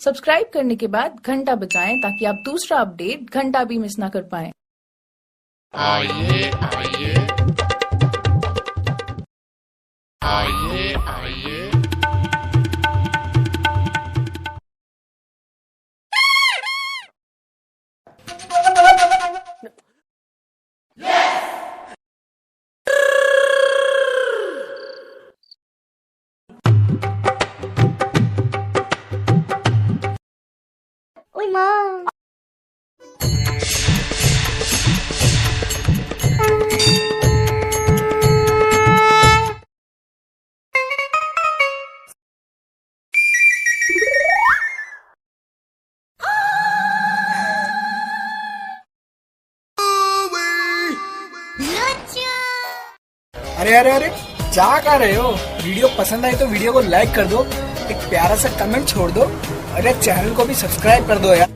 Subscribe करने के बाद घंटा बजाएं ताकि आप दूसरा अपडेट घंटा भी मिस ना कर पाएं। आइए आइए आइए आइए Uy, Ma. अरे अरे अरे क्या कर रहे हो? वीडियो पसंद आई तो वीडियो को लाइक कर दो, एक प्यारा सा कमेंट छोड़ दो और यार चैनल को भी सब्सक्राइब कर दो यार।